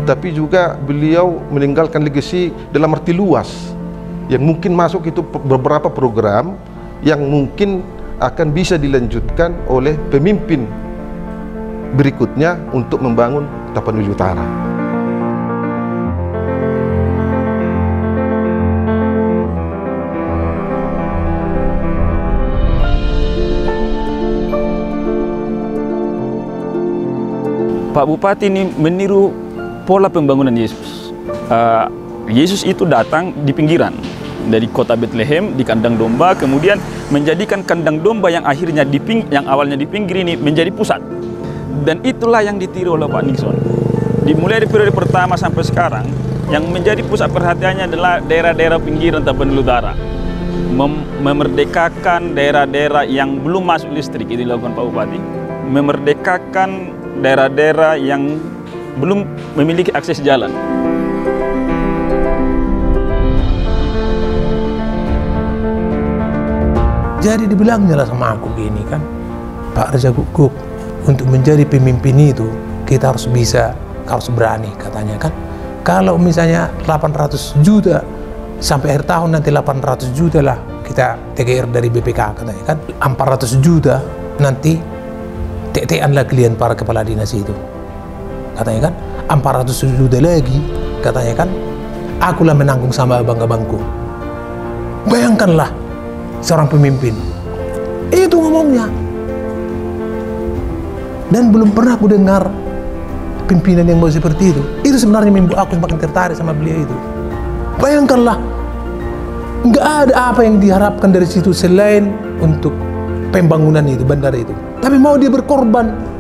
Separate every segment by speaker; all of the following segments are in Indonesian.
Speaker 1: tapi juga beliau meninggalkan legasi dalam arti luas yang mungkin masuk itu beberapa program yang mungkin akan bisa dilanjutkan oleh pemimpin berikutnya untuk membangun Tapanuli Utara.
Speaker 2: Pak Bupati ini meniru pola pembangunan Yesus. Yesus itu datang di pinggiran dari kota Bethlehem di kandang domba, kemudian menjadikan kandang domba yang akhirnya yang awalnya di pinggir ini menjadi pusat. Dan itulah yang ditiru oleh Pak Nixon. Dimulai dari periode pertama sampai sekarang, yang menjadi pusat perhatiannya adalah daerah-daerah pinggiran Tapanuli Utara. Memerdekakan daerah-daerah yang belum masuk listrik, itu dilakukan Pak Bupati. Memerdekakan daerah-daerah yang belum memiliki akses jalan.
Speaker 3: Jadi dibilangnya lah sama aku gini kan, Pak Reza Guguk, untuk menjadi pemimpin itu kita harus bisa, harus berani katanya kan. Kalau misalnya 800 juta sampai akhir tahun nanti 800 juta lah kita TGR dari BPK katanya kan, 400 juta nanti TT-an lah kalian para kepala dinas itu katanya kan, 400 juta lagi katanya kan, akulah menanggung sama abang-abangku. Bayangkanlah seorang pemimpin itu ngomongnya, dan belum pernah aku dengar pimpinan yang mau seperti itu. Itu sebenarnya membuat aku semakin tertarik sama beliau itu. Bayangkanlah, nggak ada apa yang diharapkan dari situ selain untuk pembangunan itu, bandara itu, tapi mau dia berkorban.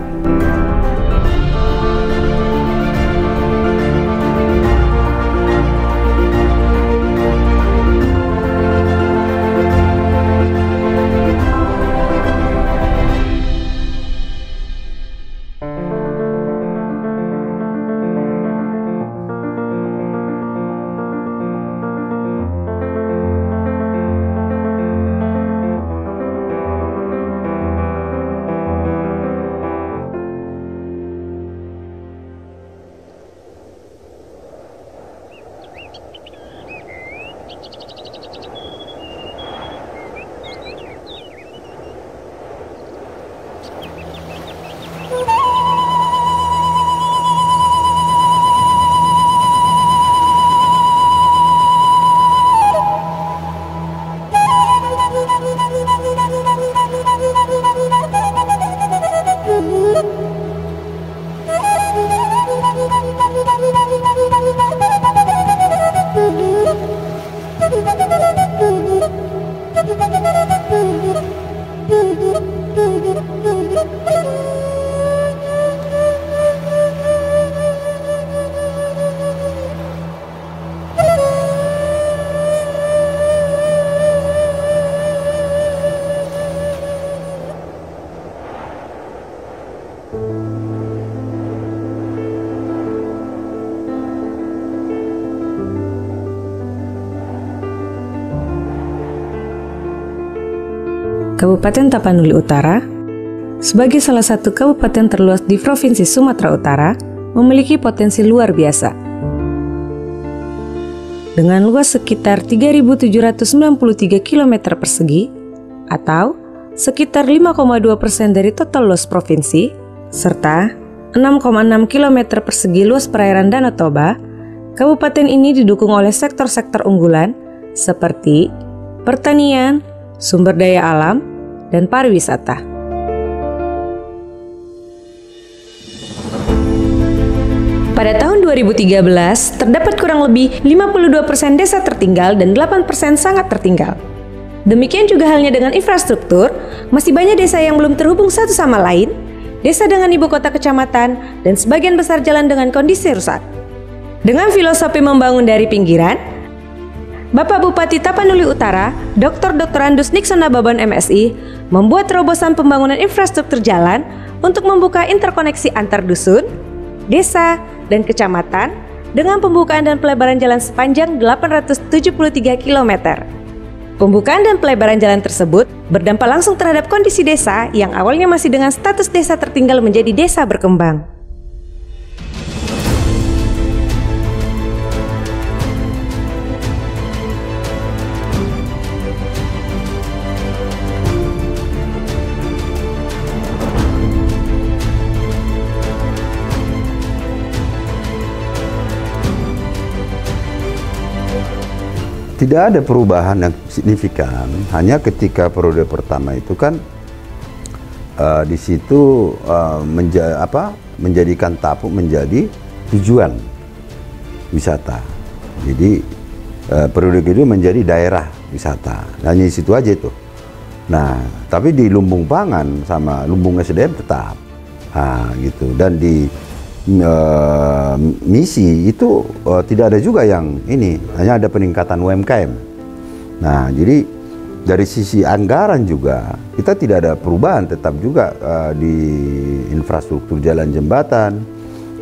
Speaker 4: Kabupaten Tapanuli Utara, sebagai salah satu kabupaten terluas di Provinsi Sumatera Utara, memiliki potensi luar biasa. Dengan luas sekitar 3.793 km persegi, atau sekitar 5,2% dari total luas provinsi, serta 6,6 km persegi luas perairan Danau Toba, kabupaten ini didukung oleh sektor-sektor unggulan seperti pertanian, sumber daya alam, dan pariwisata. Pada tahun 2013, terdapat kurang lebih 52% desa tertinggal dan 8% sangat tertinggal. Demikian juga halnya dengan infrastruktur, masih banyak desa yang belum terhubung satu sama lain, desa dengan ibu kota kecamatan, dan sebagian besar jalan dengan kondisi rusak. Dengan filosofi membangun dari pinggiran, Bapak Bupati Tapanuli Utara, Dr. Andus Nixon Nababan MSI, membuat terobosan pembangunan infrastruktur jalan untuk membuka interkoneksi antar dusun, desa, dan kecamatan dengan pembukaan dan pelebaran jalan sepanjang 873 km. Pembukaan dan pelebaran jalan tersebut berdampak langsung terhadap kondisi desa yang awalnya masih dengan status desa tertinggal menjadi desa berkembang.
Speaker 5: Tidak ada perubahan yang signifikan, hanya ketika periode pertama itu kan di situ menjadikan Tapuk menjadi tujuan wisata. Jadi periode kedua menjadi daerah wisata. Hanya di situ aja itu. Nah, tapi di lumbung pangan sama lumbung SDM tetap, gitu. Dan di misi itu tidak ada juga yang ini, hanya ada peningkatan UMKM. Nah, jadi dari sisi anggaran juga kita tidak ada perubahan, tetap juga di infrastruktur jalan jembatan,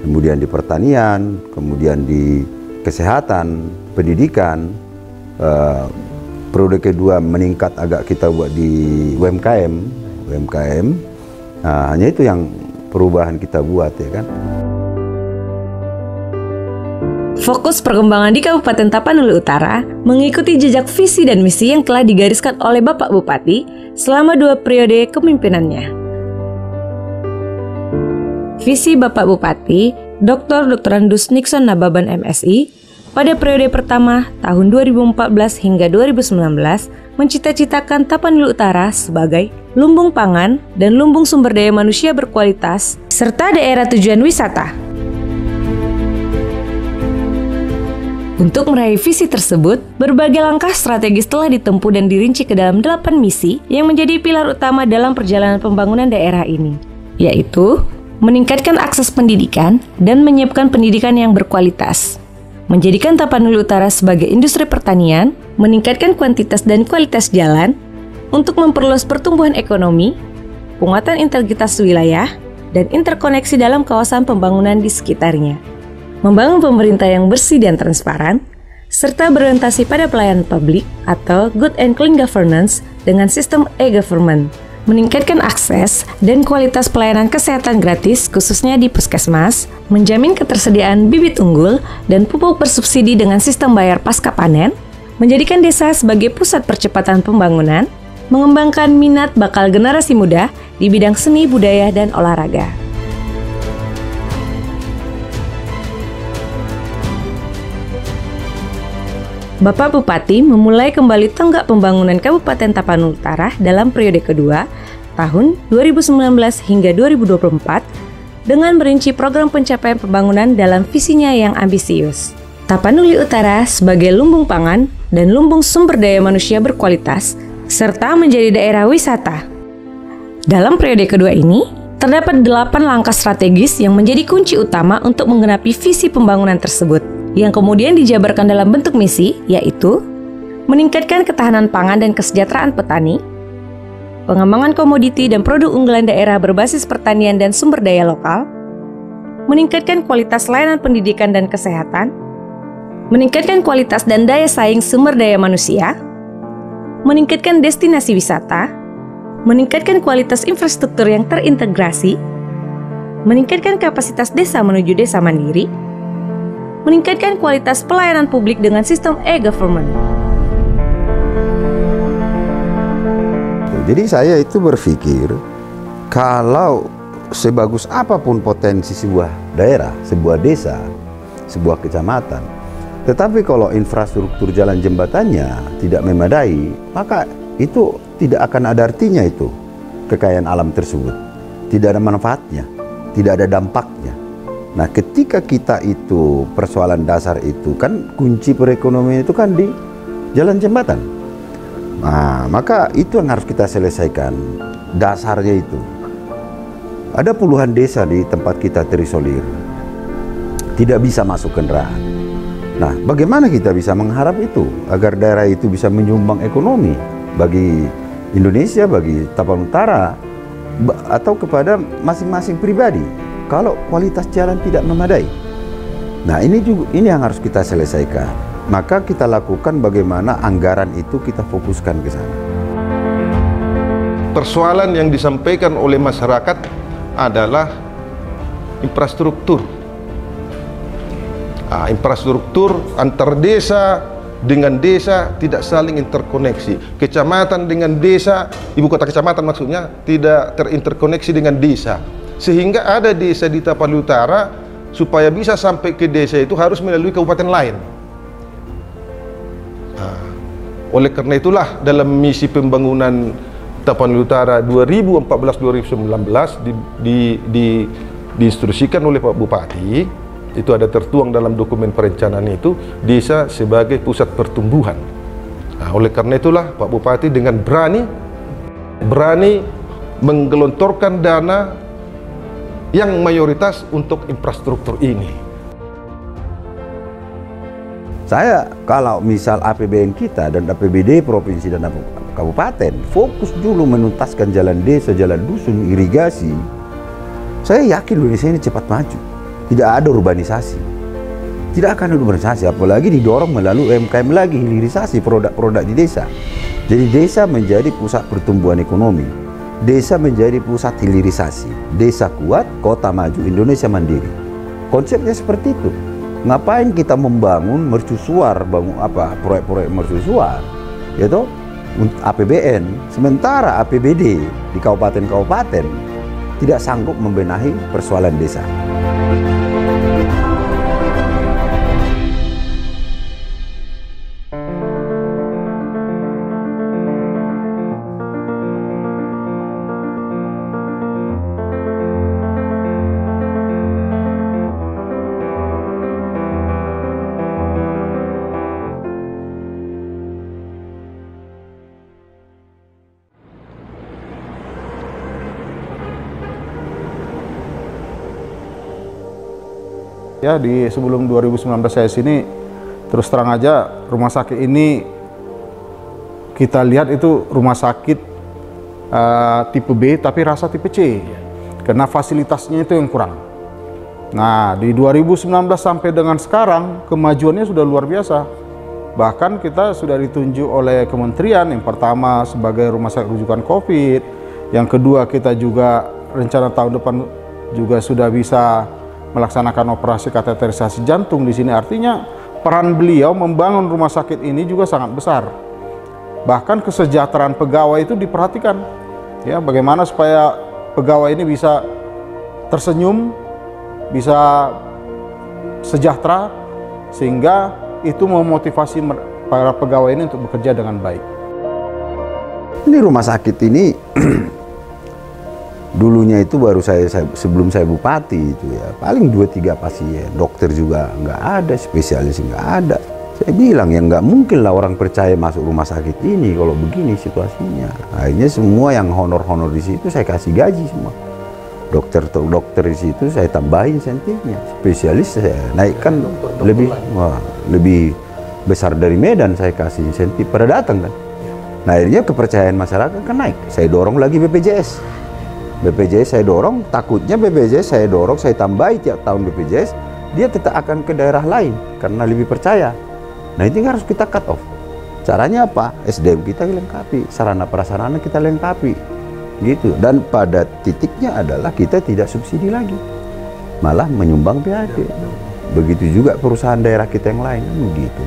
Speaker 5: kemudian di pertanian, kemudian di kesehatan, pendidikan. Periode kedua meningkat agak kita buat di UMKM. Nah, hanya itu yang perubahan kita buat, ya kan.
Speaker 4: Fokus perkembangan di Kabupaten Tapanuli Utara mengikuti jejak visi dan misi yang telah digariskan oleh Bapak Bupati selama 2 periode kepemimpinannya. Visi Bapak Bupati, Dr. Andos Nixon Nababan MSI, pada periode pertama tahun 2014 hingga 2019 mencita-citakan Tapanuli Utara sebagai lumbung pangan dan lumbung sumber daya manusia berkualitas serta daerah tujuan wisata. Untuk meraih visi tersebut, berbagai langkah strategis telah ditempuh dan dirinci ke dalam 8 misi yang menjadi pilar utama dalam perjalanan pembangunan daerah ini, yaitu meningkatkan akses pendidikan dan menyiapkan pendidikan yang berkualitas, menjadikan Tapanuli Utara sebagai industri pertanian, meningkatkan kuantitas dan kualitas jalan untuk memperluas pertumbuhan ekonomi, penguatan integritas wilayah, dan interkoneksi dalam kawasan pembangunan di sekitarnya. Membangun pemerintah yang bersih dan transparan, serta berorientasi pada pelayanan publik atau good and clean governance dengan sistem e-government, meningkatkan akses dan kualitas pelayanan kesehatan gratis khususnya di puskesmas, menjamin ketersediaan bibit unggul dan pupuk bersubsidi dengan sistem bayar pasca panen, menjadikan desa sebagai pusat percepatan pembangunan, mengembangkan minat bakal generasi muda di bidang seni, budaya, dan olahraga. Bapak Bupati memulai kembali tonggak pembangunan Kabupaten Tapanuli Utara dalam periode kedua, tahun 2019 hingga 2024, dengan merinci program pencapaian pembangunan dalam visinya yang ambisius. Tapanuli Utara sebagai lumbung pangan dan lumbung sumber daya manusia berkualitas, serta menjadi daerah wisata. Dalam periode kedua ini, terdapat 8 langkah strategis yang menjadi kunci utama untuk menggenapi visi pembangunan tersebut, yang kemudian dijabarkan dalam bentuk misi, yaitu meningkatkan ketahanan pangan dan kesejahteraan petani, pengembangan komoditi dan produk unggulan daerah berbasis pertanian dan sumber daya lokal, meningkatkan kualitas layanan pendidikan dan kesehatan, meningkatkan kualitas dan daya saing sumber daya manusia, meningkatkan destinasi wisata, meningkatkan kualitas infrastruktur yang terintegrasi, meningkatkan kapasitas desa menuju desa mandiri, meningkatkan kualitas pelayanan publik dengan sistem e-government.
Speaker 5: Jadi saya itu berpikir, kalau sebagus apapun potensi sebuah daerah, sebuah desa, sebuah kecamatan, tetapi kalau infrastruktur jalan jembatannya tidak memadai, maka itu tidak akan ada artinya itu kekayaan alam tersebut. Tidak ada manfaatnya, tidak ada dampaknya. Nah, ketika kita itu persoalan dasar itu kan kunci perekonomian itu kan di jalan jembatan. Nah, maka itu yang harus kita selesaikan, dasarnya itu. Ada puluhan desa di tempat kita terisolir, tidak bisa masuk kendaraan. Nah, bagaimana kita bisa mengharap itu agar daerah itu bisa menyumbang ekonomi bagi Indonesia, bagi Tapanuli Utara, atau kepada masing-masing pribadi kalau kualitas jalan tidak memadai? Nah, ini yang harus kita selesaikan. Maka kita lakukan bagaimana anggaran itu kita fokuskan ke sana.
Speaker 1: Persoalan yang disampaikan oleh masyarakat adalah infrastruktur. Infrastruktur antar desa dengan desa tidak saling interkoneksi. Kecamatan dengan desa, ibu kota kecamatan maksudnya, tidak terinterkoneksi dengan desa. Sehingga ada desa di Tapanuli Utara, supaya bisa sampai ke desa itu harus melalui kabupaten lain. Oleh karena itulah dalam misi pembangunan Tapanuli Utara 2014-2019 diinstruksikan oleh Pak Bupati, itu ada tertuang dalam dokumen perencanaan itu, desa sebagai pusat pertumbuhan. Oleh karena itulah Pak Bupati dengan berani menggelontorkan dana yang mayoritas untuk infrastruktur ini.
Speaker 5: Saya kalau misal APBN kita dan APBD provinsi dan kabupaten fokus dulu menuntaskan jalan desa, jalan dusun, irigasi, saya yakin Indonesia ini cepat maju. Tidak ada urbanisasi, tidak akan ada urbanisasi, apalagi didorong melalui UMKM lagi, hilirisasi produk-produk di desa. Jadi desa menjadi pusat pertumbuhan ekonomi, desa menjadi pusat hilirisasi, desa kuat, kota maju, Indonesia mandiri. Konsepnya seperti itu. Ngapain kita membangun mercusuar, bangun apa proyek-proyek mercusuar, yaitu APBN, sementara APBD di kabupaten-kabupaten tidak sanggup membenahi persoalan desa.
Speaker 6: Ya, di sebelum 2019 saya sini, terus terang aja rumah sakit ini kita lihat itu rumah sakit tipe B tapi rasa tipe C, karena fasilitasnya itu yang kurang. Nah, di 2019 sampai dengan sekarang kemajuannya sudah luar biasa. Bahkan kita sudah ditunjuk oleh kementerian, yang pertama sebagai rumah sakit rujukan COVID, yang kedua kita juga rencana tahun depan juga sudah bisa melaksanakan operasi kateterisasi jantung di sini. Artinya peran beliau membangun rumah sakit ini juga sangat besar. Bahkan kesejahteraan pegawai itu diperhatikan. Ya, bagaimana supaya pegawai ini bisa tersenyum, bisa sejahtera, sehingga itu memotivasi para pegawai ini untuk bekerja dengan baik.
Speaker 5: Ini rumah sakit ini dulunya itu baru sebelum saya bupati itu ya paling 2-3 pasien, dokter juga nggak ada, spesialis nggak ada. Saya bilang ya nggak mungkin lah orang percaya masuk rumah sakit ini kalau begini situasinya. Akhirnya semua yang honor-honor di situ saya kasih gaji semua. Dokter di situ saya tambahin insentifnya, spesialis saya naikkan lebih besar dari Medan, saya kasih insentif pada datang kan. Nah, akhirnya kepercayaan masyarakat kan naik. Saya dorong lagi BPJS. BPJS saya dorong, takutnya BPJS saya dorong, saya tambahi tiap tahun BPJS, dia tetap akan ke daerah lain karena lebih percaya. Nah, ini harus kita cut off. Caranya apa? SDM kita lengkapi, sarana prasarana kita lengkapi, gitu. Dan pada titiknya adalah kita tidak subsidi lagi, malah menyumbang PAD. Begitu juga perusahaan daerah kita yang lain, begitu.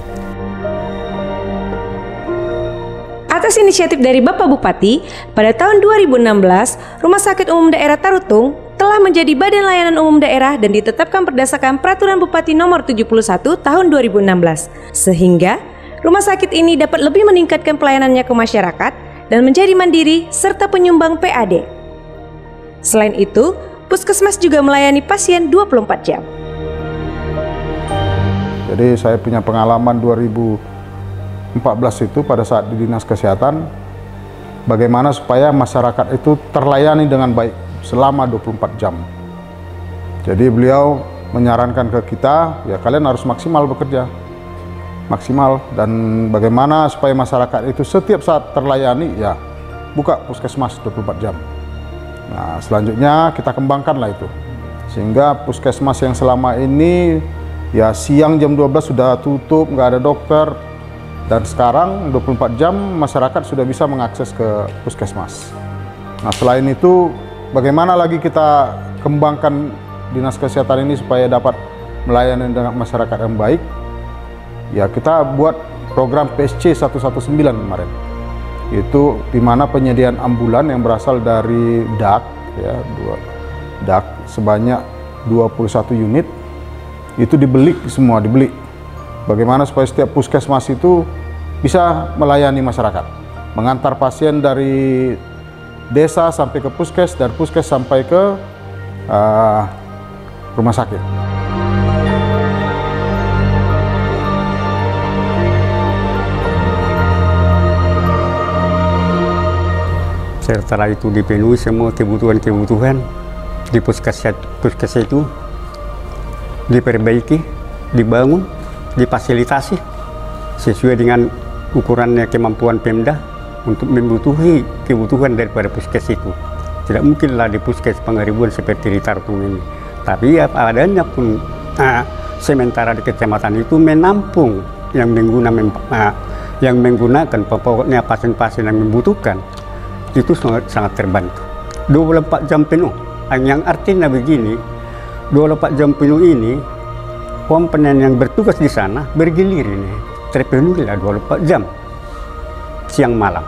Speaker 4: Atas inisiatif dari Bapak Bupati, pada tahun 2016, Rumah Sakit Umum Daerah Tarutung telah menjadi Badan Layanan Umum Daerah dan ditetapkan berdasarkan Peraturan Bupati Nomor 71 Tahun 2016, sehingga rumah sakit ini dapat lebih meningkatkan pelayanannya ke masyarakat dan menjadi mandiri serta penyumbang PAD. Selain itu, Puskesmas juga melayani pasien 24 jam.
Speaker 6: Jadi saya punya pengalaman 2014 itu pada saat di Dinas Kesehatan, bagaimana supaya masyarakat itu terlayani dengan baik selama 24 jam. Jadi beliau menyarankan ke kita, ya kalian harus maksimal bekerja, maksimal, dan bagaimana supaya masyarakat itu setiap saat terlayani, ya buka puskesmas 24 jam. Nah, selanjutnya kita kembangkanlah itu, sehingga puskesmas yang selama ini ya siang jam 12 sudah tutup, nggak ada dokter, dan sekarang 24 jam masyarakat sudah bisa mengakses ke puskesmas. Nah, selain itu bagaimana lagi kita kembangkan Dinas Kesehatan ini supaya dapat melayani dengan masyarakat yang baik? Ya, kita buat program PSC 119 kemarin. Itu di mana penyediaan ambulan yang berasal dari DAK, ya, DAK sebanyak 21 unit itu dibeli semua, dibeli. Bagaimana supaya setiap puskesmas itu bisa melayani masyarakat, mengantar pasien dari desa sampai ke puskes, dan puskes sampai ke rumah sakit.
Speaker 7: Setelah itu dipenuhi semua kebutuhan-kebutuhan di puskes itu, diperbaiki, dibangun, difasilitasi sesuai dengan ukurannya kemampuan Pemda untuk memenuhi kebutuhan daripada puskes itu. Tidak mungkinlah di puskes Pangaribuan seperti di Tartung ini. Tapi apa adanya pun sementara di kecamatan itu menampung yang menggunakan pokoknya pasien-pasien yang membutuhkan, itu sangat terbantu. 24 jam penuh. Yang artinya begini, 24 jam penuh ini komponen yang bertugas di sana bergilir ini. Terpenuhilah 24 jam siang malam.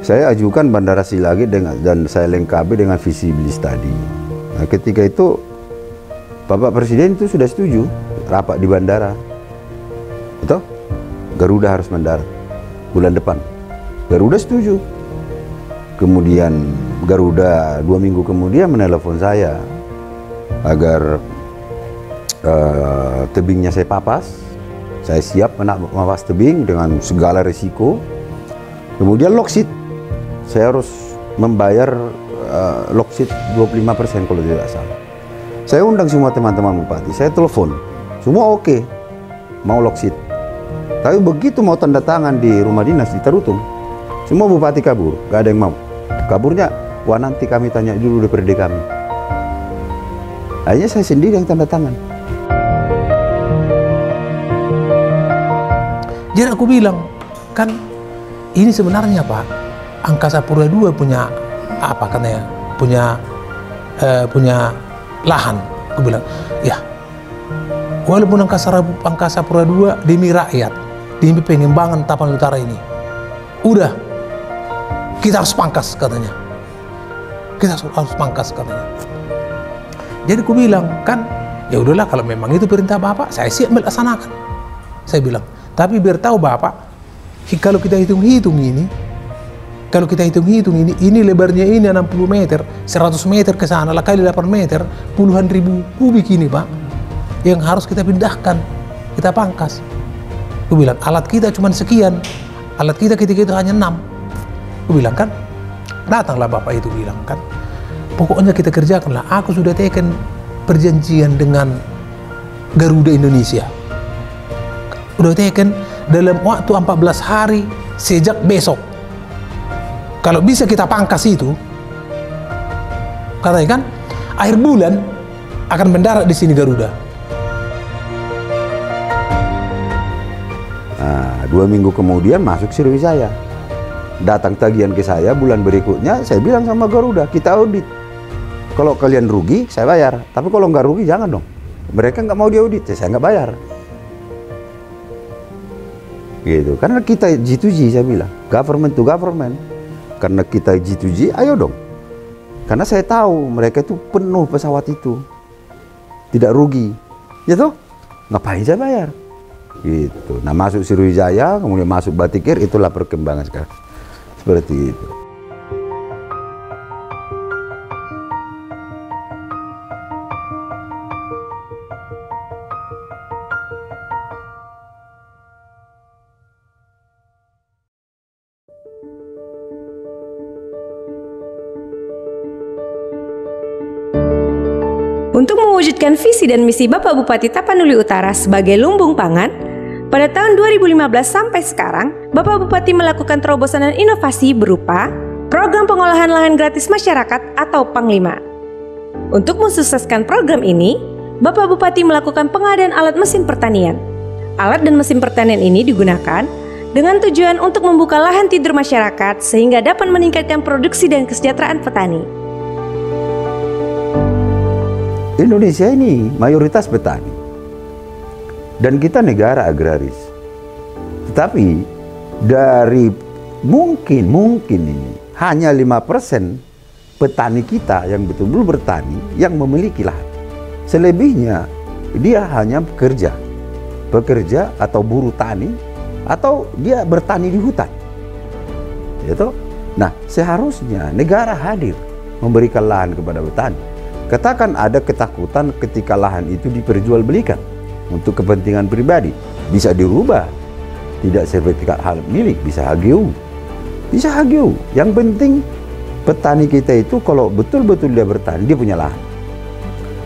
Speaker 5: Saya ajukan Bandara Silagi dan saya lengkapi dengan visibilis tadi. Nah, ketika itu Bapak Presiden itu sudah setuju rapat di bandara. Betul? Garuda harus mendarat bulan depan. Garuda setuju. Kemudian Garuda 2 minggu kemudian menelepon saya agar tebingnya saya papas. Saya siap mapas tebing dengan segala risiko. Kemudian loksit. Saya harus membayar loksit 25% kalau tidak salah. Saya undang semua teman-teman bupati, saya telepon, semua oke, mau loksit. Tapi begitu mau tanda tangan di rumah dinas di Tarutung, semua bupati kabur, gak ada yang mau. Kaburnya, wah nanti kami tanya dulu DPRD kami. Akhirnya saya sendiri yang tanda tangan.
Speaker 3: Jadi aku bilang, kan ini sebenarnya Pak, Angkasa Pura II punya apa katanya, punya lahan. Aku bilang, ya walaupun Angkasa Pura II demi rakyat, demi pengembangan Tapanuli Utara ini, udah kita harus pangkas katanya. Kita harus pangkas katanya. Jadi aku bilang, kan ya udahlah kalau memang itu perintah Bapak, saya siap melaksanakan. Saya bilang, tapi biar tahu Bapak, kalau kita hitung-hitung ini lebarnya ini 60 meter, 100 meter ke sana, lah kali 8 meter, puluhan ribu kubik ini Pak, yang harus kita pindahkan, kita pangkas. Aku bilang, alat kita cuma sekian, alat kita ketika itu hanya 6. Aku bilang kan, datanglah Bapak itu bilang kan, pokoknya kita kerjakanlah, aku sudah tekan perjanjian dengan Garuda Indonesia. Udah tekan dalam waktu 14 hari sejak besok. Kalau bisa kita pangkas itu, katanya kan, akhir bulan akan mendarat di sini Garuda.
Speaker 5: Nah, 2 minggu kemudian masuk Sriwijaya. Datang tagihan ke saya bulan berikutnya, saya bilang sama Garuda, kita audit. Kalau kalian rugi, saya bayar. Tapi kalau nggak rugi, jangan dong. Mereka nggak mau diaudit, saya nggak bayar. Gitu, karena kita G2G, saya bilang, government to government. Karena kita G2G, ayo dong. Karena saya tahu mereka itu penuh pesawat itu, tidak rugi, gitu. Ngapain saya bayar? Gitu. Nah masuk Sriwijaya, kemudian masuk Batikir, itulah perkembangan sekarang. Seperti itu.
Speaker 4: Untuk mewujudkan visi dan misi Bapak Bupati Tapanuli Utara sebagai lumbung pangan, pada tahun 2015 sampai sekarang, Bapak Bupati melakukan terobosan dan inovasi berupa Program Pengolahan Lahan Gratis Masyarakat atau PANG-5. Untuk mensukseskan program ini, Bapak Bupati melakukan pengadaan alat mesin pertanian. Alat dan mesin pertanian ini digunakan dengan tujuan untuk membuka lahan tidur masyarakat sehingga dapat meningkatkan produksi dan kesejahteraan petani.
Speaker 5: Indonesia ini mayoritas petani. Dan kita negara agraris. Tetapi dari mungkin ini hanya 5% petani kita yang betul-betul bertani yang memiliki lahan. Selebihnya dia hanya pekerja atau buruh tani, atau dia bertani di hutan. Gitu? Nah, seharusnya negara hadir memberikan lahan kepada petani. Katakan ada ketakutan ketika lahan itu diperjualbelikan untuk kepentingan pribadi, bisa dirubah, tidak sertifikat hak milik, bisa HGU. Bisa HGU. Yang penting petani kita itu kalau betul-betul dia bertani, dia punya lahan.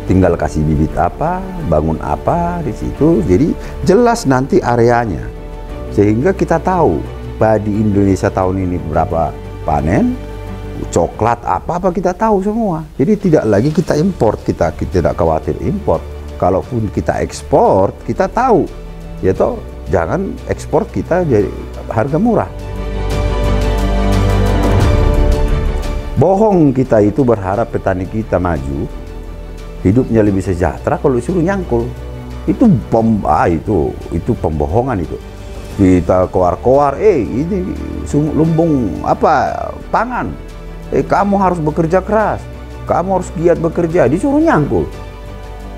Speaker 5: Tinggal kasih bibit apa, bangun apa di situ. Jadi jelas nanti areanya. Sehingga kita tahu padi Indonesia tahun ini berapa panen, coklat apa kita tahu semua. Jadi tidak lagi kita import, kita tidak khawatir import. Kalaupun kita ekspor, kita tahu, ya toh, jangan ekspor kita jadi harga murah. Bohong kita itu berharap petani kita maju, hidupnya lebih sejahtera kalau disuruh nyangkul. Itu pembohongan itu. Kita koar-koar, ini lumbung pangan. Kamu harus bekerja keras, kamu harus giat bekerja, disuruh nyangkul.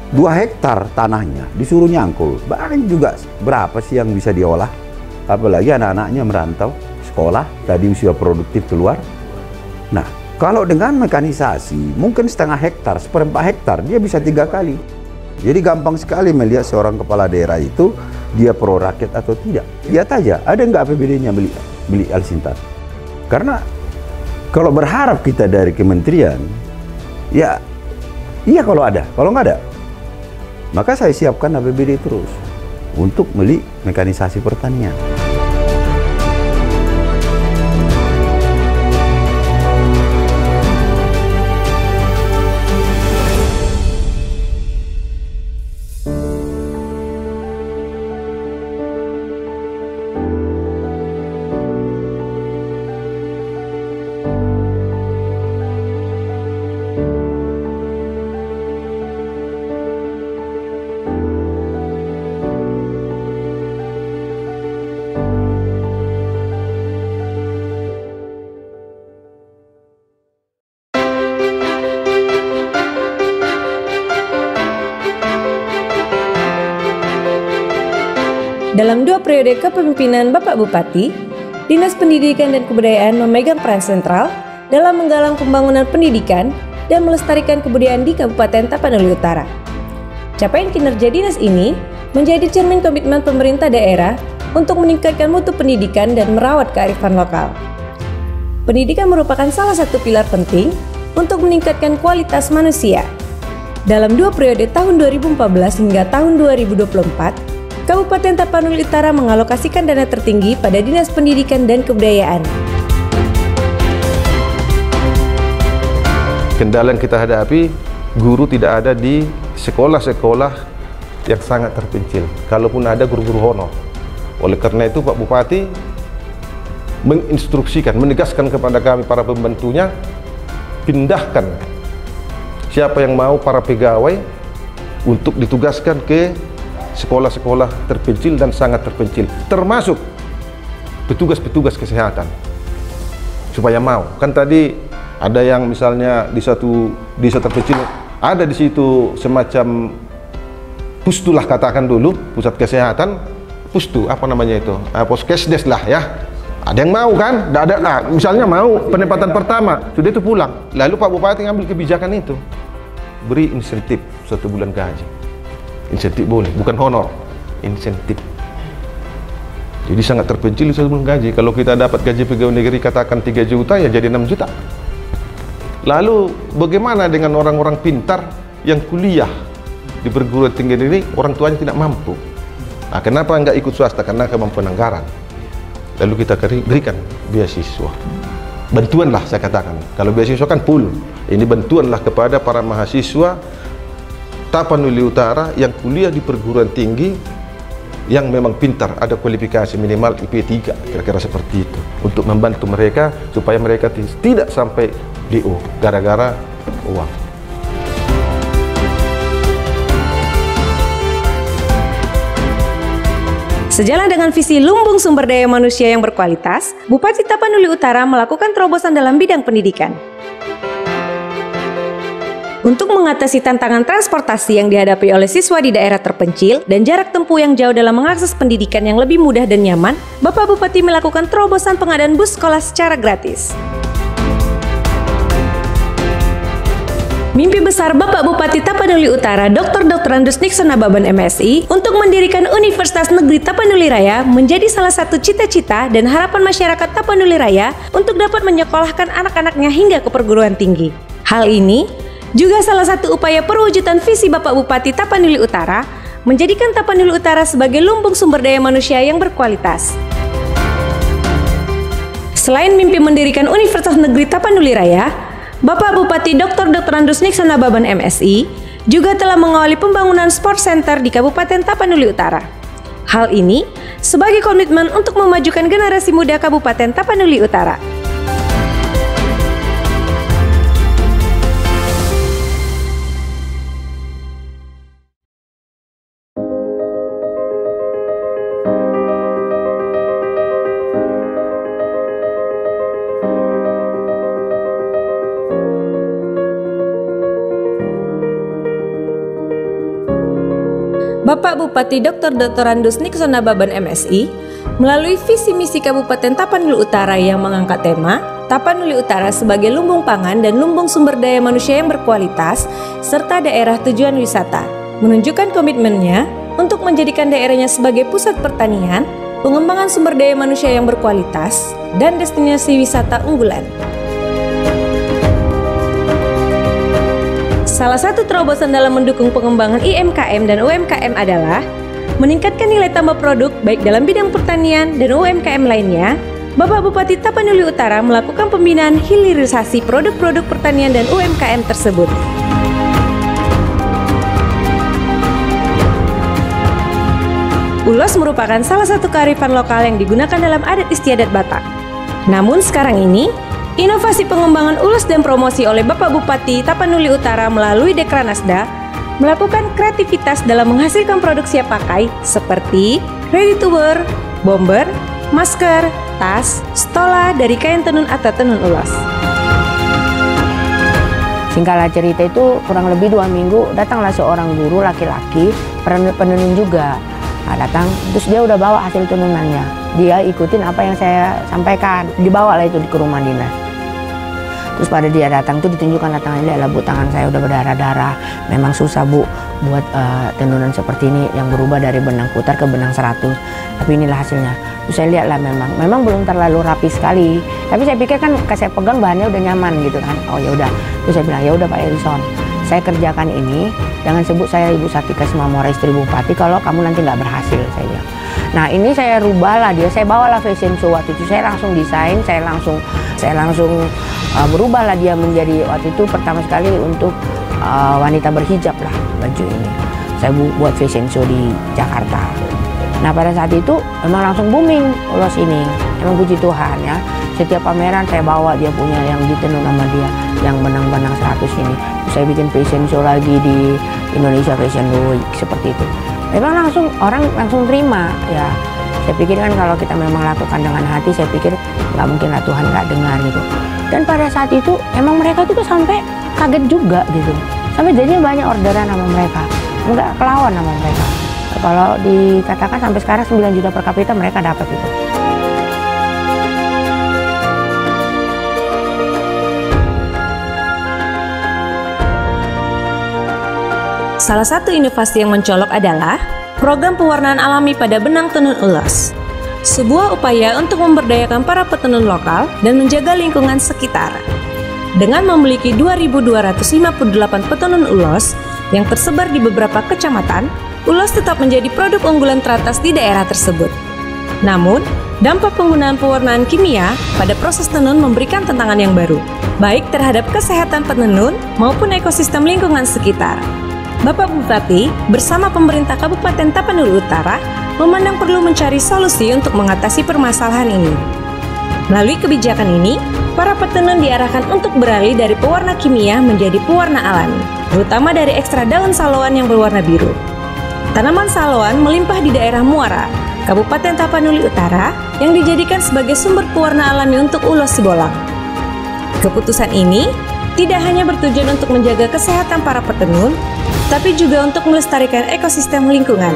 Speaker 5: 2 hektar tanahnya disuruh nyangkul. Banyak juga, berapa sih yang bisa diolah? Apalagi anak-anaknya merantau, sekolah, tadi usia produktif keluar. Nah, kalau dengan mekanisasi, mungkin 1/2 hektar, 1/4 hektar, dia bisa 3 kali. Jadi gampang sekali melihat seorang kepala daerah itu, dia pro rakyat atau tidak. Lihat aja, ada nggak APBD-nya beli Al-Sintan? Karena kalau berharap kita dari kementerian, ya iya kalau ada, kalau nggak ada. Maka saya siapkan APBD terus untuk beli mekanisasi pertanian.
Speaker 4: Dalam 2 periode kepemimpinan Bapak Bupati, Dinas Pendidikan dan Kebudayaan memegang peran sentral dalam menggalang pembangunan pendidikan dan melestarikan kebudayaan di Kabupaten Tapanuli Utara. Capaian kinerja dinas ini menjadi cermin komitmen pemerintah daerah untuk meningkatkan mutu pendidikan dan merawat kearifan lokal. Pendidikan merupakan salah satu pilar penting untuk meningkatkan kualitas manusia. Dalam 2 periode tahun 2014 hingga tahun 2024, Kabupaten Tapanuli Utara mengalokasikan dana tertinggi pada Dinas Pendidikan dan Kebudayaan.
Speaker 1: Kendala yang kita hadapi, guru tidak ada di sekolah-sekolah yang sangat terpencil. Kalaupun ada, guru-guru honor. Oleh karena itu Pak Bupati menginstruksikan, menegaskan kepada kami para pembantunya, pindahkan siapa yang mau para pegawai untuk ditugaskan ke sekolah-sekolah terpencil dan sangat terpencil, termasuk petugas-petugas kesehatan, supaya mau. Kan tadi ada yang misalnya di satu desa terpencil ada di situ semacam pustu lah, katakan dulu pusat kesehatan, pustu apa namanya itu, poskesdes lah ya. Ada yang mau kan? Ada, nah, misalnya mau penempatan pertama, sudah itu pulang. Lalu Pak Bupati ngambil kebijakan itu, beri insentif 1 bulan gaji. Insentif boleh, bukan honor, insentif. Jadi sangat terpencil 1 bulan gaji. Kalau kita dapat gaji pegawai negeri katakan 3 juta, ya jadi 6 juta. Lalu bagaimana dengan orang-orang pintar yang kuliah di perguruan tinggi negeri, orang tuanya tidak mampu? Nah, kenapa nggak ikut swasta? Karena kemampuan anggaran. Lalu kita berikan beasiswa. Bantuan lah saya katakan. Kalau beasiswa kan full. Ini bantuanlah kepada para mahasiswa Tapanuli Utara yang kuliah di perguruan tinggi yang memang pintar, ada kualifikasi minimal IP3, kira-kira seperti itu, untuk membantu mereka supaya mereka tidak sampai DO gara-gara uang.
Speaker 4: Sejalan dengan visi lumbung sumber daya manusia yang berkualitas, Bupati Tapanuli Utara melakukan terobosan dalam bidang pendidikan. Untuk mengatasi tantangan transportasi yang dihadapi oleh siswa di daerah terpencil dan jarak tempuh yang jauh dalam mengakses pendidikan yang lebih mudah dan nyaman, Bapak Bupati melakukan terobosan pengadaan bus sekolah secara gratis. Mimpi besar Bapak Bupati Tapanuli Utara Dr. Andus Nixon Nababan MSI untuk mendirikan Universitas Negeri Tapanuli Raya menjadi salah satu cita-cita dan harapan masyarakat Tapanuli Raya untuk dapat menyekolahkan anak-anaknya hingga ke perguruan tinggi. Hal ini juga salah satu upaya perwujudan visi Bapak Bupati Tapanuli Utara menjadikan Tapanuli Utara sebagai lumbung sumber daya manusia yang berkualitas. Selain mimpi mendirikan Universitas Negeri Tapanuli Raya, Bapak Bupati Dr. Andus Nixon Nababan MSI juga telah mengawali pembangunan sport center di Kabupaten Tapanuli Utara. Hal ini sebagai komitmen untuk memajukan generasi muda Kabupaten Tapanuli Utara. Bapak Bupati Dr. Andus Nixon Nababan MSI melalui visi misi Kabupaten Tapanuli Utara yang mengangkat tema Tapanuli Utara sebagai lumbung pangan dan lumbung sumber daya manusia yang berkualitas serta daerah tujuan wisata, menunjukkan komitmennya untuk menjadikan daerahnya sebagai pusat pertanian, pengembangan sumber daya manusia yang berkualitas, dan destinasi wisata unggulan. Salah satu terobosan dalam mendukung pengembangan IMKM dan UMKM adalah meningkatkan nilai tambah produk baik dalam bidang pertanian dan UMKM lainnya. Bapak Bupati Tapanuli Utara melakukan pembinaan hilirisasi produk-produk pertanian dan UMKM tersebut. Ulos merupakan salah satu kearifan lokal yang digunakan dalam adat istiadat Batak. Namun sekarang ini, inovasi pengembangan ulos dan promosi oleh Bapak Bupati Tapanuli Utara melalui Dekranasda melakukan kreativitas dalam menghasilkan produk siap pakai seperti ready to wear, bomber, masker, tas, stola dari kain tenun atau tenun ulos.
Speaker 8: Singkatlah cerita itu kurang lebih 2 minggu datanglah seorang guru laki-laki penenun juga. Datang, terus dia udah bawa hasil tenunannya. Dia ikutin apa yang saya sampaikan, dibawalah itu ke rumah dinas. Terus pada dia datang tuh ditunjukkan tangannya, lihatlah Bu, tangan saya udah berdarah-darah. Memang susah Bu buat tenunan seperti ini yang berubah dari benang putar ke benang 100. Tapi inilah hasilnya. Terus saya lihatlah memang belum terlalu rapi sekali. Tapi saya pikir kan saya pegang bahannya udah nyaman gitu kan. Oh ya udah. Terus saya bilang ya udah Pak Edison, saya kerjakan ini. Jangan sebut saya Ibu Satika Semamora istri Bupati kalau kamu nanti nggak berhasil, saya bilang. Nah ini saya rubahlah dia, saya bawalah fashion show waktu itu, saya langsung desain, saya langsung berubahlah dia menjadi waktu itu pertama sekali untuk wanita berhijab lah baju ini. Saya buat fashion show di Jakarta. Nah pada saat itu memang langsung booming ulos ini, emang puji Tuhan ya. Setiap pameran saya bawa dia punya yang ditenun sama dia, yang benang-benang 100 ini. Terus saya bikin fashion show lagi di Indonesia Fashion Week seperti itu. Memang orang langsung terima ya. Saya pikir kan kalau kita memang lakukan dengan hati, saya pikir nggak mungkin lah Tuhan nggak dengar gitu. Dan pada saat itu emang mereka juga sampai kaget juga gitu. Sampai jadinya banyak orderan sama mereka, nggak kelawan sama mereka. Kalau dikatakan sampai sekarang 9 juta per kapita mereka dapat itu.
Speaker 4: Salah satu inovasi yang mencolok adalah program pewarnaan alami pada benang tenun ulos. Sebuah upaya untuk memberdayakan para petenun lokal dan menjaga lingkungan sekitar. Dengan memiliki 2.258 petenun ulos yang tersebar di beberapa kecamatan, ulos tetap menjadi produk unggulan teratas di daerah tersebut. Namun, dampak penggunaan pewarnaan kimia pada proses tenun memberikan tantangan yang baru, baik terhadap kesehatan penenun maupun ekosistem lingkungan sekitar. Bapak Bupati bersama pemerintah Kabupaten Tapanuli Utara memandang perlu mencari solusi untuk mengatasi permasalahan ini. Melalui kebijakan ini, para petenun diarahkan untuk beralih dari pewarna kimia menjadi pewarna alami, terutama dari ekstrak daun saloan yang berwarna biru. Tanaman saloan melimpah di daerah muara, Kabupaten Tapanuli Utara yang dijadikan sebagai sumber pewarna alami untuk Ulos Sibolang. Keputusan ini tidak hanya bertujuan untuk menjaga kesehatan para petenun, tapi juga untuk melestarikan ekosistem lingkungan.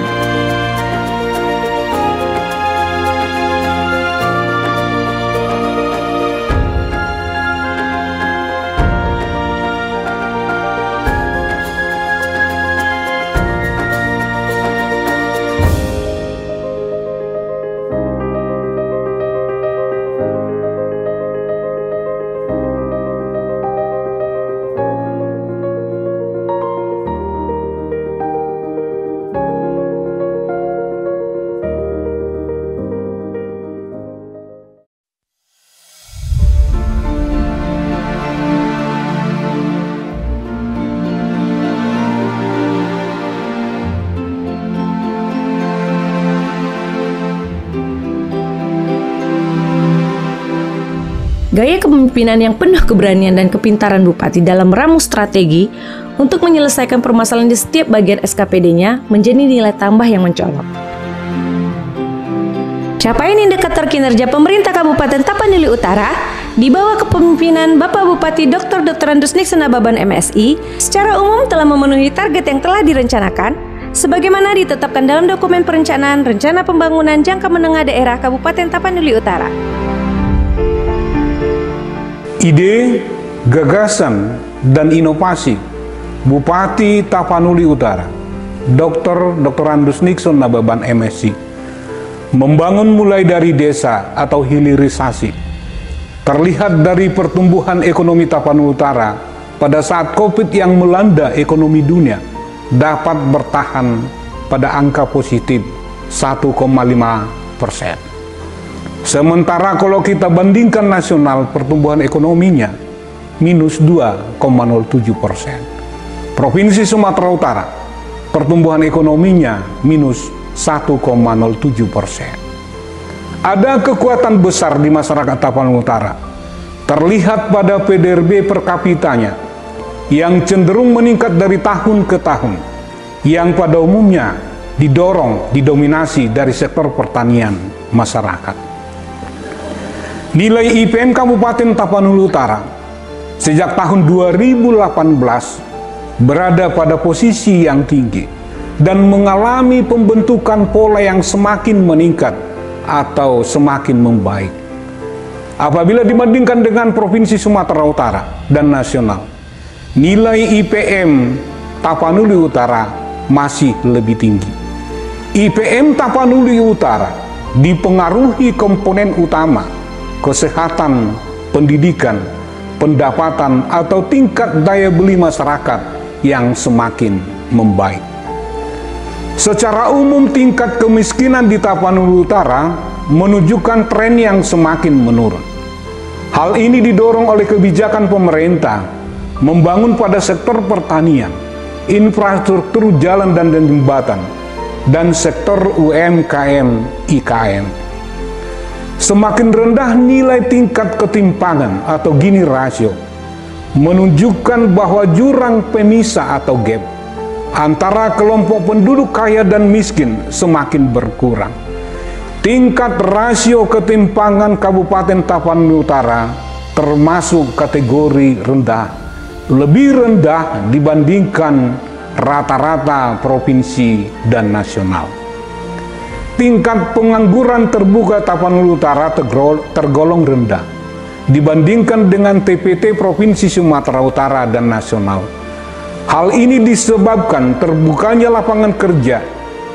Speaker 4: Gaya kepemimpinan yang penuh keberanian dan kepintaran Bupati dalam meramu strategi untuk menyelesaikan permasalahan di setiap bagian SKPD-nya menjadi nilai tambah yang mencolok. Capaian indikator kinerja pemerintah Kabupaten Tapanuli Utara di bawah kepemimpinan Bapak Bupati Dr. Andrus Nixon Nababan MSI secara umum telah memenuhi target yang telah direncanakan sebagaimana ditetapkan dalam dokumen perencanaan Rencana Pembangunan Jangka Menengah Daerah Kabupaten Tapanuli Utara.
Speaker 9: Ide, gagasan, dan inovasi Bupati Tapanuli Utara, Dr. Andrus Nixon Nababan MSI, membangun mulai dari desa atau hilirisasi, terlihat dari pertumbuhan ekonomi Tapanuli Utara pada saat COVID yang melanda ekonomi dunia dapat bertahan pada angka positif 1,5%. Sementara kalau kita bandingkan nasional pertumbuhan ekonominya minus 2,07%. Provinsi Sumatera Utara pertumbuhan ekonominya minus 1,07%. Ada kekuatan besar di masyarakat Tapanuli Utara, terlihat pada PDRB per kapitanya yang cenderung meningkat dari tahun ke tahun, yang pada umumnya didominasi dari sektor pertanian masyarakat. Nilai IPM Kabupaten Tapanuli Utara sejak tahun 2018 berada pada posisi yang tinggi dan mengalami pembentukan pola yang semakin meningkat atau semakin membaik. Apabila dibandingkan dengan Provinsi Sumatera Utara dan nasional, nilai IPM Tapanuli Utara masih lebih tinggi. IPM Tapanuli Utara dipengaruhi komponen utama kesehatan, pendidikan, pendapatan, atau tingkat daya beli masyarakat yang semakin membaik. Secara umum tingkat kemiskinan di Tapanuli Utara menunjukkan tren yang semakin menurun. Hal ini didorong oleh kebijakan pemerintah membangun pada sektor pertanian, infrastruktur jalan dan jembatan, dan sektor UMKM IKM. Semakin rendah nilai tingkat ketimpangan atau Gini rasio menunjukkan bahwa jurang pemisah atau gap antara kelompok penduduk kaya dan miskin semakin berkurang. Tingkat rasio ketimpangan Kabupaten Tapanuli Utara termasuk kategori rendah, lebih rendah dibandingkan rata-rata provinsi dan nasional. Tingkat pengangguran terbuka Tapanuli Utara tergolong rendah dibandingkan dengan TPT Provinsi Sumatera Utara dan nasional. Hal ini disebabkan terbukanya lapangan kerja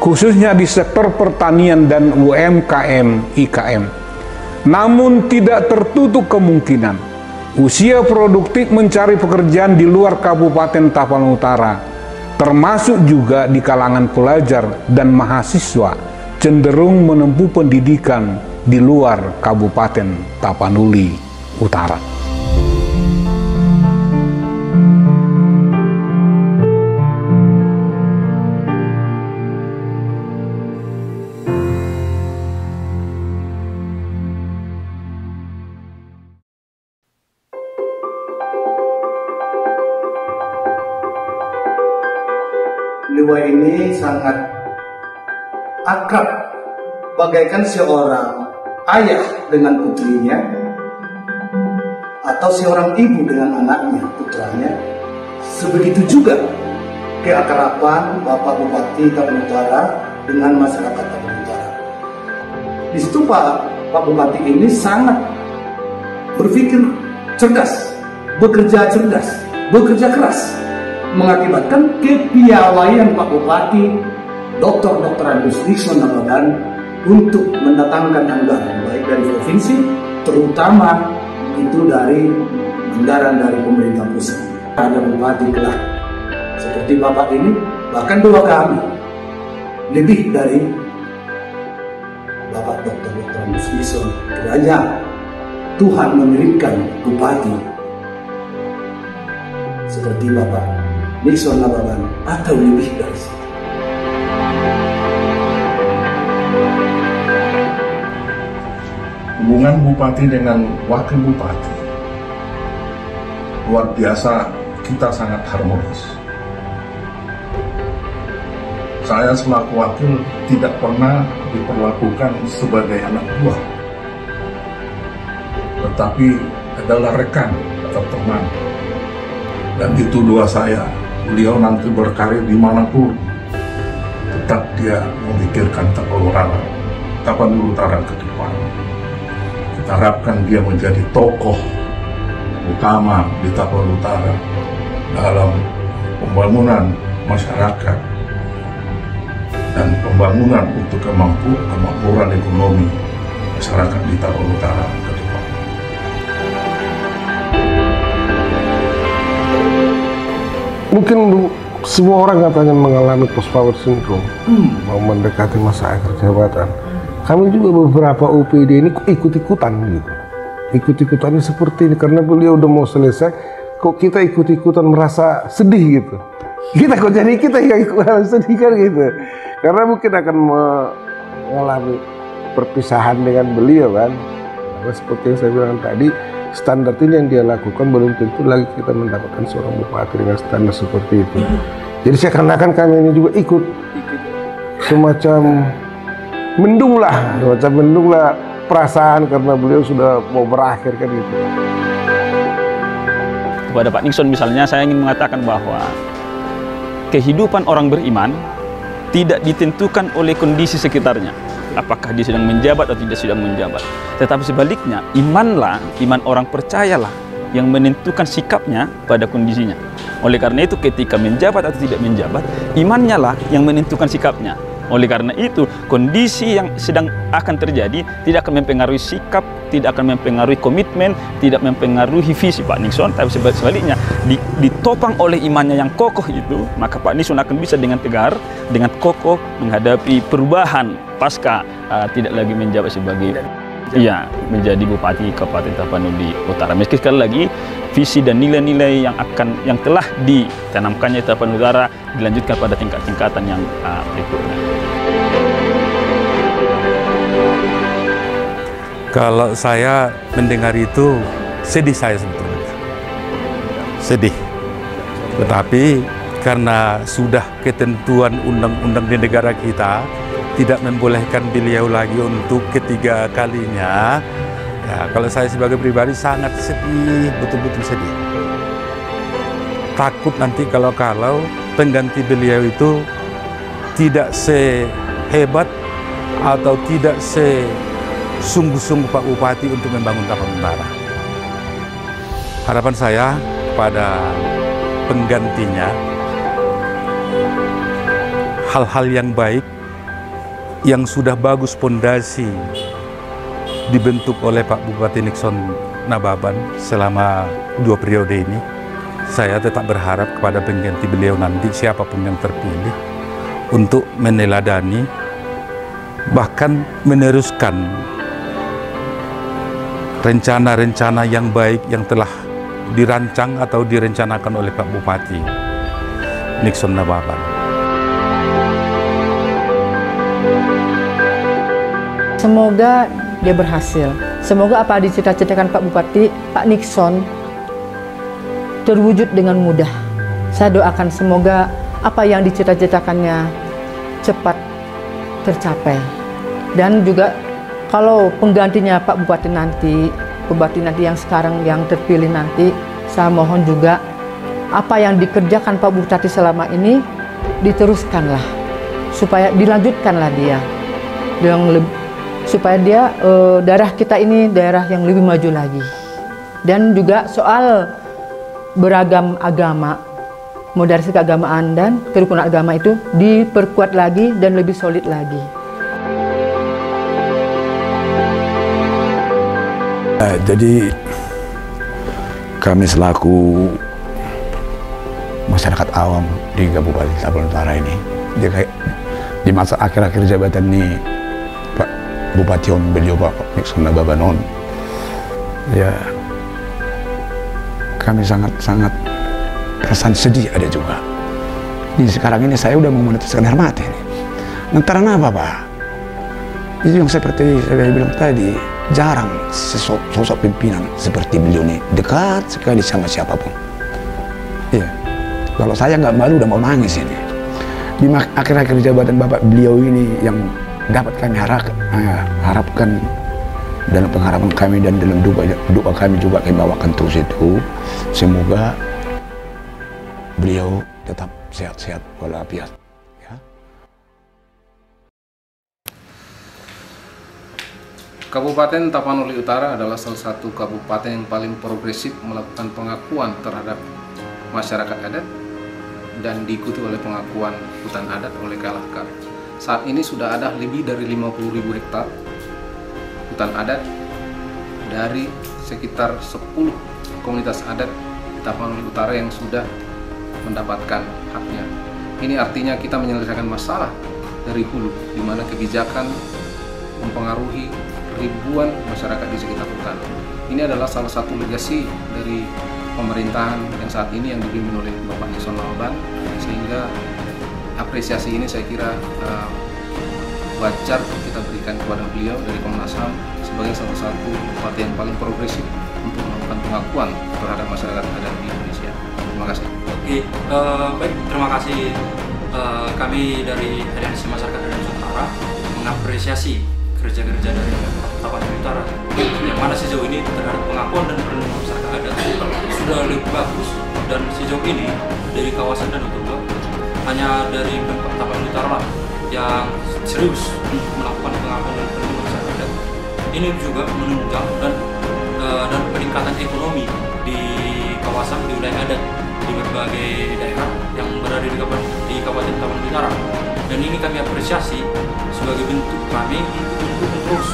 Speaker 9: khususnya di sektor pertanian dan UMKM IKM. Namun tidak tertutup kemungkinan usia produktif mencari pekerjaan di luar Kabupaten Tapanuli Utara, termasuk juga di kalangan pelajar dan mahasiswa, cenderung menempuh pendidikan di luar Kabupaten Tapanuli Utara.
Speaker 10: Beliau ini sangat akrab bagaikan seorang ayah dengan putrinya, atau seorang ibu dengan anaknya, putranya. Sebegitu juga keakraban Bapak Bupati Tapin Utara dengan masyarakat Tapin Utara. Di situ Pak Bupati ini sangat berpikir cerdas, bekerja cerdas, bekerja keras, mengakibatkan kepiawaian Pak Bupati Dr. Agus Nixon Nababan untuk mendatangkan anggaran baik dari provinsi, terutama itu dari anggaran dari pemerintah pusat. Ada bupati kelak seperti Bapak ini, bahkan 2 kali lebih dari Bapak Dr. Agus Nixon. Kiranya Tuhan mengirimkan bupati seperti Bapak Nixon Nababan atau lebih dari situ.
Speaker 11: Hubungan bupati dengan wakil bupati luar biasa, kita sangat harmonis. Saya selaku wakil tidak pernah diperlakukan sebagai anak buah, tetapi adalah rekan atau teman. Dan itu doa saya, beliau nanti berkarir dimanapun, tetap dia memikirkan Tapan Utara ke depan. Kita harapkan dia menjadi tokoh utama di Tapan Utara dalam pembangunan masyarakat dan pembangunan untuk kemakmuran ekonomi masyarakat di Tapan Utara ke depan.
Speaker 1: Mungkin semua orang katanya mengalami post power syndrome, mau mendekati masa akhir jabatan. Kami juga beberapa OPD ini ikut-ikutan gitu. Ikut-ikutannya seperti ini karena beliau udah mau selesai, kok kita ikut-ikutan merasa sedih gitu. Kita yang ikutan sedih kan gitu. Karena mungkin akan mengalami perpisahan dengan beliau kan. Karena seperti yang saya bilang tadi, standar ini yang dia lakukan belum tentu lagi kita mendapatkan seorang bupati dengan standar seperti itu. Jadi seakan-akan kami ini juga ikut semacam mendung lah perasaan karena beliau sudah mau berakhir kan gitu.
Speaker 2: Kepada Pak Nixon misalnya, saya ingin mengatakan bahwa kehidupan orang beriman tidak ditentukan oleh kondisi sekitarnya, apakah dia sedang menjabat atau tidak sedang menjabat. Tetapi sebaliknya, iman orang percayalah yang menentukan sikapnya pada kondisinya. Oleh karena itu, ketika menjabat atau tidak menjabat, imannya lah yang menentukan sikapnya. Oleh karena itu, kondisi yang sedang akan terjadi tidak akan mempengaruhi sikap, tidak akan mempengaruhi komitmen, tidak mempengaruhi visi Pak Nixon, tapi sebaliknya ditopang oleh imannya yang kokoh itu, maka Pak Nixon akan bisa dengan tegar, dengan kokoh menghadapi perubahan pasca tidak lagi menjabat sebagai menjadi Bupati Kabupaten Tapanuli Utara. Meski sekali lagi visi dan nilai-nilai yang telah ditanamkannya di Tapanuli Utara dilanjutkan pada tingkat-tingkatan yang berikutnya.
Speaker 12: Kalau saya mendengar itu sedih saya sebetulnya. Sedih. Tetapi karena sudah ketentuan undang-undang di negara kita tidak membolehkan beliau lagi untuk ketiga kalinya, ya kalau saya sebagai pribadi sangat sedih, betul-betul sedih. Takut nanti kalau pengganti beliau itu tidak sehebat atau tidak sungguh-sungguh Pak Bupati untuk membangun Tapan Utara. Harapan saya pada penggantinya, hal-hal yang baik yang sudah bagus pondasi dibentuk oleh Pak Bupati Nixon Nababan selama 2 periode ini, saya tetap berharap kepada pengganti beliau nanti, siapapun yang terpilih, untuk meneladani bahkan meneruskan rencana-rencana yang baik yang telah dirancang atau direncanakan oleh Pak Bupati Nixon Nababan.
Speaker 13: Semoga dia berhasil. Semoga apa dicita-citakan Pak Bupati, Pak Nixon, terwujud dengan mudah. Saya doakan semoga apa yang dicita-citakannya cepat tercapai. Dan juga kalau penggantinya Pak Bupati nanti yang sekarang yang terpilih nanti, saya mohon juga apa yang dikerjakan Pak Bupati selama ini diteruskanlah, supaya dilanjutkanlah dia, supaya dia daerah kita ini daerah yang lebih maju lagi. Dan juga soal beragam agama, moderasi keagamaan dan kerukunan agama itu diperkuat lagi dan lebih solid lagi.
Speaker 14: Jadi kami selaku masyarakat awam di Kabupaten Tapanuli Utara ini, di masa akhir-akhir jabatan ini Pak Bupati beliau Pak Nixon Nababan, ya kami sangat perasaan sedih ada juga. Ini sekarang ini saya udah mau menetaskan air mata ini. Lantaran apa Pak? Itu yang seperti saya bilang tadi, jarang sosok pimpinan seperti beliau ini dekat sekali sama siapapun. Iya, kalau saya nggak malu udah mau nangis ini. Di akhir-akhir jabatan Bapak beliau ini yang dapat kami harapkan dalam pengharapan kami dan dalam doa kami juga kami bawakan terus itu, semoga beliau tetap sehat-sehat walafiat.
Speaker 15: Kabupaten Tapanuli Utara adalah salah satu kabupaten yang paling progresif melakukan pengakuan terhadap masyarakat adat dan diikuti oleh pengakuan hutan adat oleh KLHK. Saat ini sudah ada lebih dari 50.000 hektar hutan adat dari sekitar 10 komunitas adat di Tapanuli Utara yang sudah mendapatkan haknya. Ini artinya kita menyelesaikan masalah dari hulu, di mana kebijakan mempengaruhi ribuan masyarakat di sekitar hutan. Ini adalah salah satu legasi dari pemerintahan yang saat ini yang dipimpin oleh Bapak Nixon Nababan, sehingga apresiasi ini saya kira wajar kita berikan kepada beliau dari Komnas HAM sebagai salah satu bupati yang paling progresif untuk melakukan pengakuan terhadap masyarakat adat di Indonesia. Terima kasih.
Speaker 16: Oke, baik, terima kasih. Kami dari Aliansi Masyarakat Adat Nusantara mengapresiasi kerja-kerja dari Tapanuli Utara, yang mana sejauh ini terhadap pengakuan dan perlindungan masyarakat adat sudah lebih bagus, dan sejauh ini dari kawasan Danau Toba hanya dari Pemkab Tapanuli Utara lah yang serius melakukan pengakuan dan perlindungan masyarakat adat. Ini juga menunjang dan peningkatan ekonomi di kawasan di wilayah adat di berbagai daerah yang berada di Kabupaten Tapanuli Utara. Dan ini kami apresiasi sebagai bentuk kami untuk terus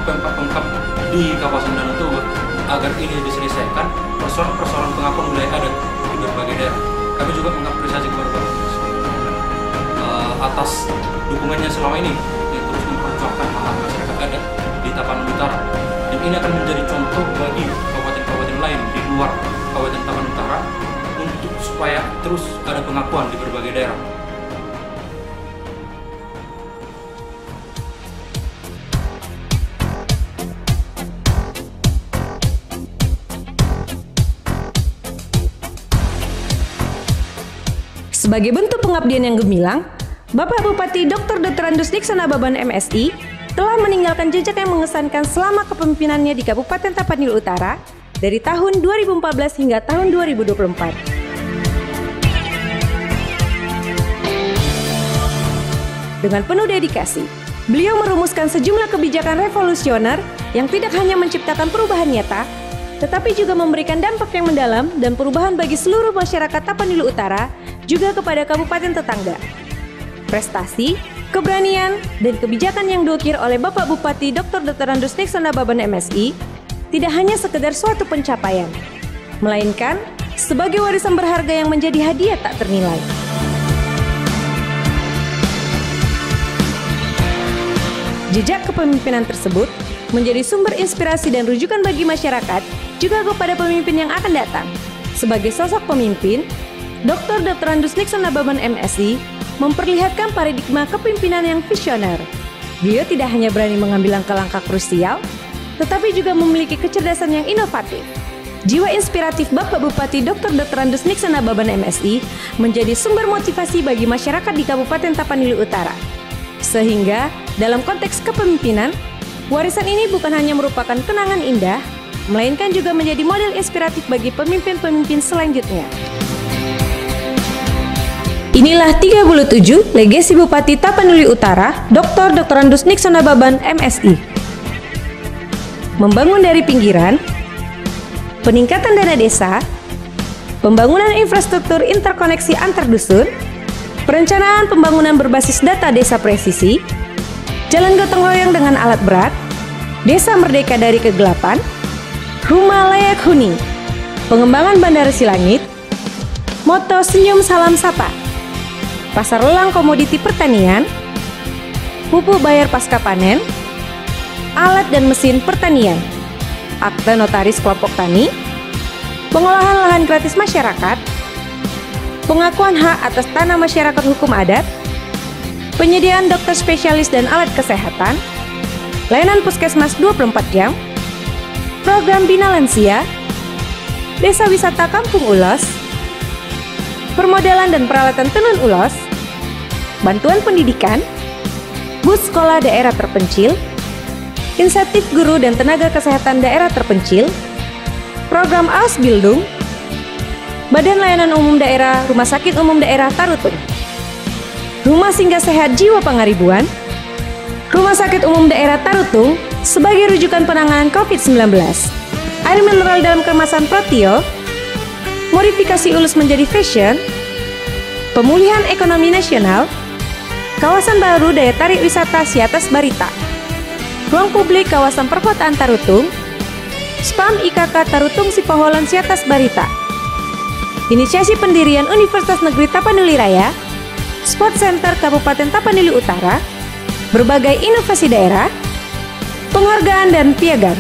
Speaker 16: pemkap-pemkap di kawasan Danau Toba agar ini diselesaikan persoalan-persoalan pengakuan wilayah adat di berbagai daerah. Kami juga mengapresiasi kepada Bapak atas dukungannya selama ini yang terus memperjuangkan hak masyarakat adat di Tapanuli Utara. Dan ini akan menjadi contoh bagi kabupaten-kabupaten lain di luar Kabupaten Tapanuli Utara untuk supaya terus ada pengakuan di berbagai daerah.
Speaker 4: Sebagai bentuk pengabdian yang gemilang, Bapak Bupati Dr. Andes Nixon Nababan MSI telah meninggalkan jejak yang mengesankan selama kepemimpinannya di Kabupaten Tapanuli Utara dari tahun 2014 hingga tahun 2024. Dengan penuh dedikasi, beliau merumuskan sejumlah kebijakan revolusioner yang tidak hanya menciptakan perubahan nyata, tetapi juga memberikan dampak yang mendalam dan perubahan bagi seluruh masyarakat Tapanuli Utara, juga kepada kabupaten tetangga. Prestasi, keberanian, dan kebijakan yang diukir oleh Bapak Bupati Dr. Andes Nixon Nababan MSI tidak hanya sekedar suatu pencapaian, melainkan sebagai warisan berharga yang menjadi hadiah tak ternilai. Jejak kepemimpinan tersebut menjadi sumber inspirasi dan rujukan bagi masyarakat, juga kepada pemimpin yang akan datang. Sebagai sosok pemimpin, Dr. Andes Nixon Nababan MSI memperlihatkan paradigma kepemimpinan yang visioner. Beliau tidak hanya berani mengambil langkah-langkah krusial, tetapi juga memiliki kecerdasan yang inovatif. Jiwa inspiratif Bapak Bupati Dr. Andes Nixon Nababan MSI menjadi sumber motivasi bagi masyarakat di Kabupaten Tapanuli Utara. Sehingga, dalam konteks kepemimpinan, warisan ini bukan hanya merupakan kenangan indah, melainkan juga menjadi model inspiratif bagi pemimpin-pemimpin selanjutnya. Inilah 37 legasi Bupati Tapanuli Utara, Dr. Andus Nixon Nababan, MSI. Membangun dari pinggiran, peningkatan dana desa, pembangunan infrastruktur interkoneksi antar dusun, perencanaan pembangunan berbasis data desa presisi, jalan gotong royong dengan alat berat, desa merdeka dari kegelapan, rumah layak huni, pengembangan bandara Silangit, moto senyum salam sapa, pasar lelang komoditi pertanian, pupuk bayar pasca panen, alat dan mesin pertanian, akta notaris kelompok tani, pengolahan lahan gratis masyarakat, pengakuan hak atas tanah masyarakat hukum adat, penyediaan dokter spesialis dan alat kesehatan, layanan puskesmas 24 jam, program Bina Lansia, desa wisata Kampung Ulos, permodalan dan peralatan tenun ulos, bantuan pendidikan, bus sekolah daerah terpencil, insentif guru dan tenaga kesehatan daerah terpencil, program Ausbildung, Badan Layanan Umum Daerah Rumah Sakit Umum Daerah Tarutung, Rumah Singgah Sehat Jiwa Pangaribuan, Rumah Sakit Umum Daerah Tarutung sebagai rujukan penanganan COVID-19, air mineral dalam kemasan Protio, modifikasi ulus menjadi fashion, pemulihan ekonomi nasional, kawasan baru daya tarik wisata Siatas Barita, ruang publik kawasan perkotaan Tarutung, SPAM IKK Tarutung Sipoholan Siatas Barita, inisiasi pendirian Universitas Negeri Tapanuli Raya, Sport Center Kabupaten Tapanuli Utara, berbagai inovasi daerah, penghargaan dan piagam.